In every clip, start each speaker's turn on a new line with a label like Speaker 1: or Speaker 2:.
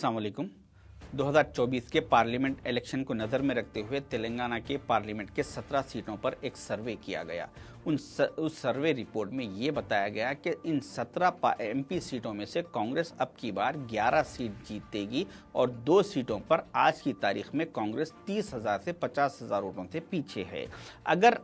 Speaker 1: अस्सलाम वालेकुम। 2024 के पार्लियामेंट इलेक्शन को नज़र में रखते हुए तेलंगाना के पार्लियामेंट के 17 सीटों पर एक सर्वे किया गया। उस सर्वे रिपोर्ट में ये बताया गया कि इन 17 एमपी सीटों में से कांग्रेस अब की बार 11 सीट जीतेगी और 2 सीटों पर आज की तारीख में कांग्रेस 30,000 से 50,000 वोटों से पीछे है। अगर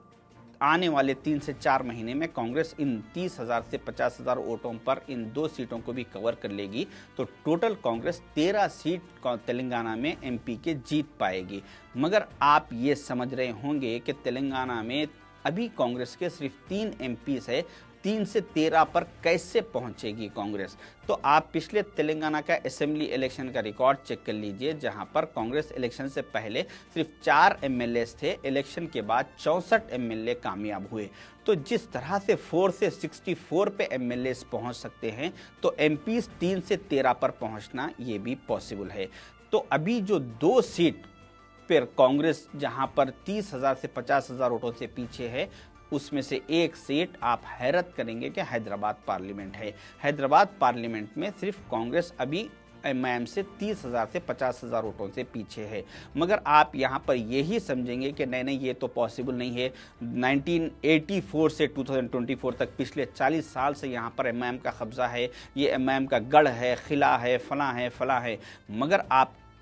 Speaker 1: आने वाले 3 से 4 महीने में कांग्रेस इन 30,000 से 50,000 वोटों पर इन 2 सीटों को भी कवर कर लेगी तो टोटल कांग्रेस 13 सीट तेलंगाना में एमपी के जीत पाएगी। मगर आप ये समझ रहे होंगे कि तेलंगाना में अभी कांग्रेस के सिर्फ 3 एमपीज है, 3 से 13 पर कैसे पहुंचेगी कांग्रेस। तो आप पिछले तेलंगाना का असेंबली इलेक्शन का रिकॉर्ड चेक कर लीजिए, जहां पर कांग्रेस इलेक्शन से पहले सिर्फ 4 एमएलए थे, इलेक्शन के बाद 64 एमएलए कामयाब हुए। तो जिस तरह से 4 से 64 पे एमएलए पहुंच सकते हैं तो एमपीज 3 से 13 पर पहुंचना ये भी पॉसिबल है। तो अभी जो 2 सीट पर कांग्रेस जहां पर 30,000 से 50,000 वोटों से पीछे है, उसमें से एक सीट आप हैरत करेंगे कि हैदराबाद पार्लियामेंट है। हैदराबाद पार्लियामेंट में सिर्फ कांग्रेस अभी एमआईएम से 30,000 से 50,000 वोटों से पीछे है। मगर आप यहां पर यही समझेंगे कि नहीं ये तो पॉसिबल नहीं है। 1984 से 2024 तक पिछले 40 साल से यहां पर एमआईएम का कब्जा है, ये एमआईएम का गढ़ है, किला है, फला है। मगर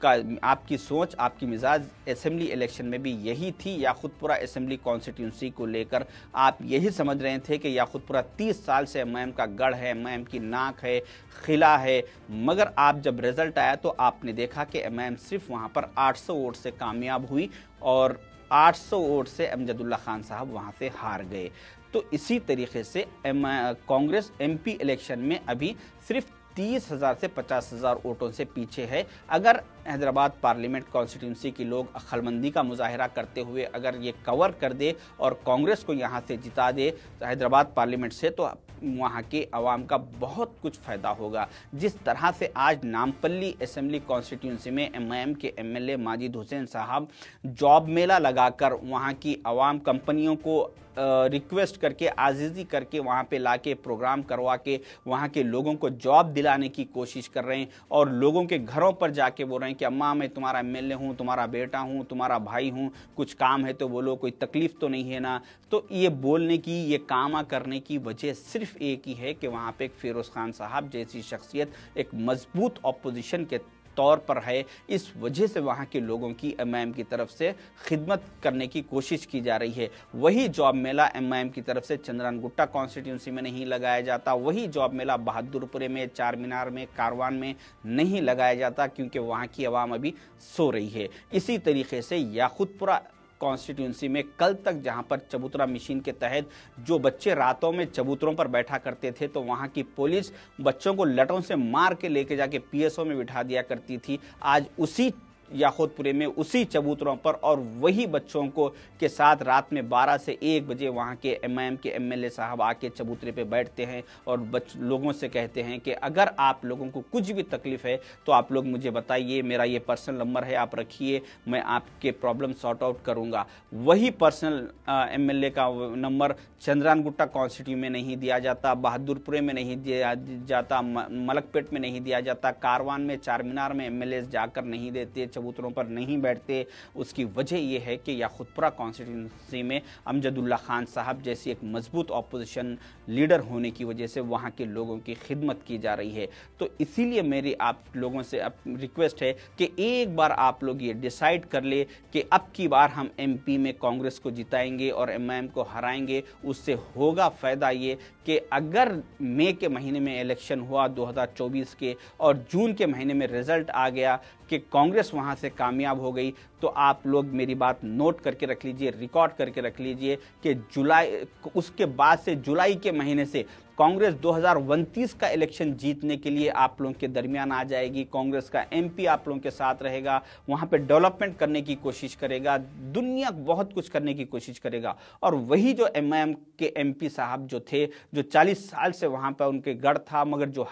Speaker 1: आपकी सोच, आपकी मिजाज असेंबली इलेक्शन में भी यही थी। याकुतपुरा असेंबली कॉन्स्टिट्यूंसी को लेकर आप यही समझ रहे थे कि याकुतपुरा 30 साल से एमआईएम का गढ़ है, एमआईएम की नाक है, किला है। मगर आप जब रिजल्ट आया तो आपने देखा कि एमआईएम सिर्फ वहां पर 800 वोट से कामयाब हुई और 800 वोट से अमजदुल्ला खान साहब वहां से हार गए। तो इसी तरीके से कांग्रेस एमपी इलेक्शन में अभी सिर्फ 30,000 से 50,000 वोटों से पीछे है। अगर हैदराबाद पार्लियामेंट कॉन्स्टिट्यूंसी के लोग अक्लमंदी का मुजाहरा करते हुए अगर ये कवर कर दे और कांग्रेस को यहाँ से जिता दे हैदराबाद पार्लियामेंट से, तो वहाँ के अवाम का बहुत कुछ फ़ायदा होगा। जिस तरह से आज नामपल्ली असेंबली कॉन्स्टिट्यूंसी में एमआईएम के एमएलए माजिद हुसैन साहब जॉब मेला लगाकर वहाँ की अवाम कंपनियों को रिक्वेस्ट करके, आजीजी करके वहाँ पे लाके प्रोग्राम करवा के वहाँ के लोगों को जॉब दिलाने की कोशिश कर रहे हैं और लोगों के घरों पर जाके बोल रहे हैं कि अम्मा मैं तुम्हारा एमएलए हूँ, तुम्हारा बेटा हूँ, तुम्हारा भाई हूँ, कुछ काम है तो बोलो, कोई तकलीफ तो नहीं है ना। तो ये बोलने की, ये कामा करने की वजह सिर्फ एक ही है कि वहाँ पे एक फिरोज़ खान साहब जैसी शख्सियत एक मजबूत ऑपोजिशन के तौर पर है। इस वजह से वहाँ के लोगों की एमआईएम की तरफ से खिदमत करने की कोशिश की जा रही है। वही जॉब मेला एमआईएम की तरफ से चंद्रानगुट्टा कॉन्स्टिट्यूंसी में नहीं लगाया जाता, वही जॉब मेला बहादुरपुरे में, चार मीनार में, कारवान में नहीं लगाया जाता, क्योंकि वहाँ की आवाम अभी सो रही है। इसी तरीके से याकुतपुरा कॉन्स्टिट्यूंसी में कल तक जहां पर चबूतरा मशीन के तहत जो बच्चे रातों में चबूतरों पर बैठा करते थे तो वहां की पुलिस बच्चों को लटों से मार के लेके जाके पीएसओ में बिठा दिया करती थी। आज उसी याकुतपुरे में, उसी चबूतरों पर और वही बच्चों को के साथ रात में 12 से 1 बजे वहाँ के एमआईएम के एमएलए साहब आके चबूतरे पे बैठते हैं और लोगों से कहते हैं कि अगर आप लोगों को कुछ भी तकलीफ है तो आप लोग मुझे बताइए, मेरा ये पर्सनल नंबर है, आप रखिए, मैं आपके प्रॉब्लम सॉर्ट आउट करूँगा। वही पर्सनल एमएलए का नंबर चंद्रानगुट्टा कॉन्स्टिट्यूंसी में नहीं दिया जाता, बहादुरपुरे में नहीं दिया जाता, मलकपेट में नहीं दिया जाता, कारवान में, चार मीनार में एमएलए जाकर नहीं देते, चबूतरों पर नहीं बैठते। उसकी वजह यह है कि याकुतपुरा कॉन्स्टिट्यूंसी में अमजदुल्ला खान साहब जैसी एक मजबूत ऑपोजिशन लीडर होने की वजह से वहाँ के लोगों की खिदमत की जा रही है। तो इसीलिए मेरी आप लोगों से रिक्वेस्ट है कि एक बार आप लोग ये डिसाइड कर ले कि अब की बार हम एमपी में कांग्रेस को जिताएंगे और एमआईएम को हराएंगे। उससे होगा फ़ायदा ये कि अगर मई के महीने में इलेक्शन हुआ 2024 के और जून के महीने में रिजल्ट आ गया कि कांग्रेस वहां से कामयाब हो गई, तो आप लोग मेरी बात नोट करके रख लीजिए, रिकॉर्ड करके रख लीजिए कि उसके बाद से जुलाई के महीने से कांग्रेस 2029 का इलेक्शन जीतने के लिए आप लोगों के दरमियान आ जाएगी। कांग्रेस का एमपी आप लोगों के साथ रहेगा, वहां पे डेवलपमेंट करने की कोशिश करेगा, दुनिया बहुत कुछ करने की कोशिश करेगा। और वही जो एमआईएम के एमपी साहब जो थे, जो 40 साल से वहां पर उनके गढ़ था, मगर जो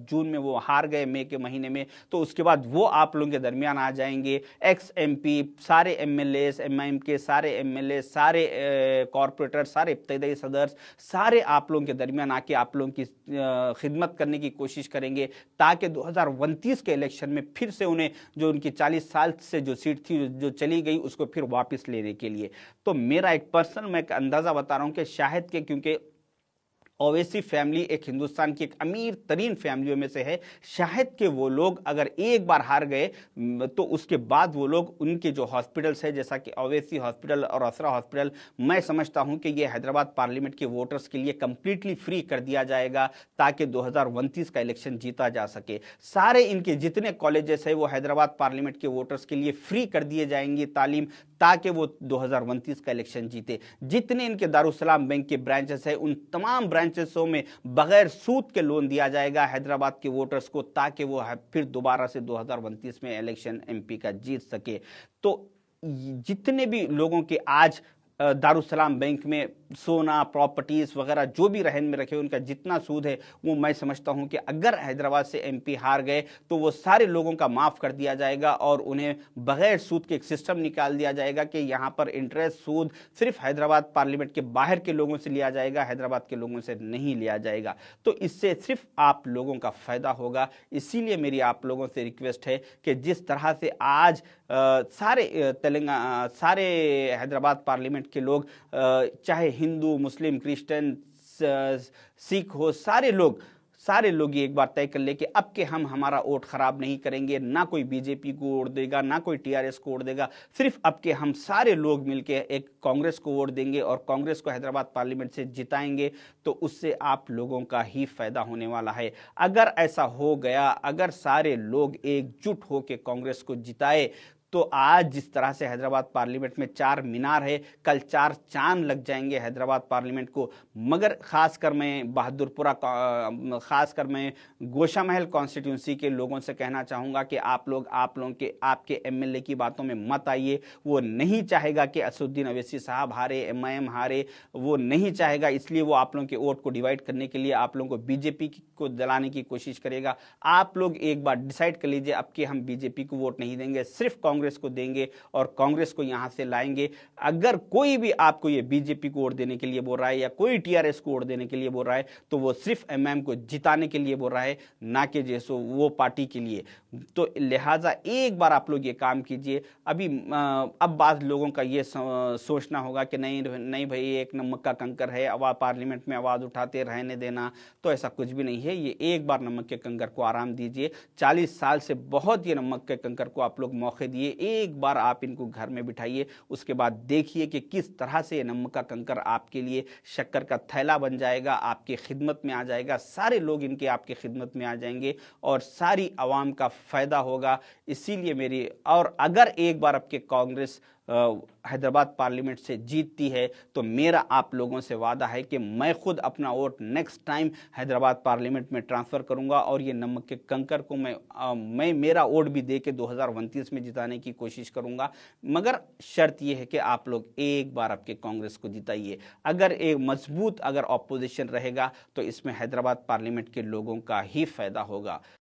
Speaker 1: जून में वो हार गए मई के महीने में, तो उसके बाद वो आप लोगों के दरमियान आ जाएंगे। एक्स एमपी, सारे एमएलए, एमआईएम के सारे एमएलए, सारे कॉरपोरेटर, सारे इब्तदाई सदर्स, सारे आप लोगों के दरमियान आके आप लोगों की खिदमत करने की कोशिश करेंगे, ताकि 2029 के इलेक्शन में फिर से उन्हें जो उनकी 40 साल से जो सीट थी जो चली गई उसको फिर वापस लेने के लिए। तो मेरा एक पर्सनल मैं एक अंदाजा बता रहा हूं कि शायद के, क्योंकि ओवैसी फैमिली एक हिंदुस्तान की एक अमीर तरीन फैमिलियों में से है, शायद कि वो लोग अगर एक बार हार गए तो उसके बाद वो लोग उनके जो हॉस्पिटल्स है, जैसा कि ओवैसी हॉस्पिटल और असरा हॉस्पिटल, मैं समझता हूं कि ये हैदराबाद पार्लियामेंट के वोटर्स के लिए कंप्लीटली फ्री कर दिया जाएगा, ताकि 2029 का इलेक्शन जीता जा सके। सारे इनके जितने कॉलेजेस है वो हैदराबाद पार्लियामेंट के वोटर्स के लिए फ्री कर दिए जाएंगे तालीम, ताकि वो 2029 का इलेक्शन जीते। जितने इनके दारुसलाम बैंक के ब्रांचेस है उन तमाम ब्रांचेसों में बगैर सूद के लोन दिया जाएगा हैदराबाद के वोटर्स को, ताकि वो फिर दोबारा से 2029 में इलेक्शन एमपी का जीत सके। तो जितने भी लोगों के आज दारुसलाम बैंक में सोना, प्रॉपर्टीज वगैरह जो भी रहन में रखे उनका जितना सूद है, वो मैं समझता हूं कि अगर हैदराबाद से एमपी हार गए तो वो सारे लोगों का माफ कर दिया जाएगा और उन्हें बगैर सूद के एक सिस्टम निकाल दिया जाएगा कि यहां पर इंटरेस्ट सूद सिर्फ हैदराबाद पार्लियामेंट के बाहर के लोगों से लिया जाएगा, हैदराबाद के लोगों से नहीं लिया जाएगा। तो इससे सिर्फ आप लोगों का फायदा होगा। इसीलिए मेरी आप लोगों से रिक्वेस्ट है कि जिस तरह से आज सारे हैदराबाद पार्लियामेंट के लोग, चाहे हिंदू, मुस्लिम, क्रिश्चियन, सिख हो, सारे लोग ये एक बार तय कर ले कि अब के हम हमारा वोट खराब नहीं करेंगे, ना कोई बीजेपी को वोट देगा, ना कोई टीआरएस को वोट देगा, सिर्फ अब के हम सारे लोग मिलके एक कांग्रेस को वोट देंगे और कांग्रेस को हैदराबाद पार्लियामेंट से जिताएंगे, तो उससे आप लोगों का ही फायदा होने वाला है। अगर ऐसा हो गया, अगर सारे लोग एकजुट होकर कांग्रेस को जिताए, तो आज जिस तरह से हैदराबाद पार्लियामेंट में 4 मीनार है, कल 4 चांद लग जाएंगे हैदराबाद पार्लियामेंट को। मगर खासकर मैं बहादुरपुरा, खासकर मैं गोशा महल कॉन्स्टिट्यूंसी के लोगों से कहना चाहूँगा कि आप लोगों के आपके एमएलए की बातों में मत आइए। वो नहीं चाहेगा कि असदुद्दीन अवैसी साहब हारे, एमआईएम हारे, वो नहीं चाहेगा, इसलिए वो आप लोगों के वोट को डिवाइड करने के लिए आप लोगों को बीजेपी को दिलाने की कोशिश करेगा। आप लोग एक बार डिसाइड कर लीजिए, अब कि हम बीजेपी को वोट नहीं देंगे, सिर्फ कांग्रेस को देंगे और कांग्रेस को यहां से लाएंगे। अगर कोई भी आपको ये बीजेपी को वोट देने के लिए बोल रहा है या कोई टीआरएस को वोट देने के लिए बोल रहा है, तो वो सिर्फ एमएम को जिताने के लिए बोल रहा है, ना कि जैसो वो पार्टी के लिए। तो लिहाजा एक बार आप लोग ये काम कीजिए। अब बाद लोगों का ये सोचना होगा कि नहीं भाई, एक नमक का कंकर है, आवाज पार्लियामेंट में आवाज उठाते रहने देना, तो ऐसा कुछ भी नहीं है। ये एक बार नमक के कंकर को आराम दीजिए। 40 साल से बहुत ये नमक के कंकर को आप लोग मौके दिए, एक बार आप इनको घर में बिठाइए, उसके बाद देखिए कि किस तरह से ये नमक का कंकर आपके लिए शक्कर का थैला बन जाएगा, आपकी खिदमत में आ जाएगा, सारे लोग इनके आपकी खिदमत में आ जाएंगे और सारी आवाम का फायदा होगा। इसीलिए मेरी, और अगर एक बार आपके कांग्रेस हैदराबाद पार्लियामेंट से जीतती है, तो मेरा आप लोगों से वादा है कि मैं खुद अपना vote next time Hyderabad parliament में ट्रांसफ़र करूंगा और ये नमक के कंकर को मैं मेरा वोट भी दे के 2029 में जिताने की कोशिश करूंगा। मगर शर्त यह है कि आप लोग एक बार आपके कांग्रेस को जिताइए। अगर एक मजबूत अगर ऑपोजिशन रहेगा तो इसमें हैदराबाद पार्लियामेंट के लोगों का ही फायदा होगा।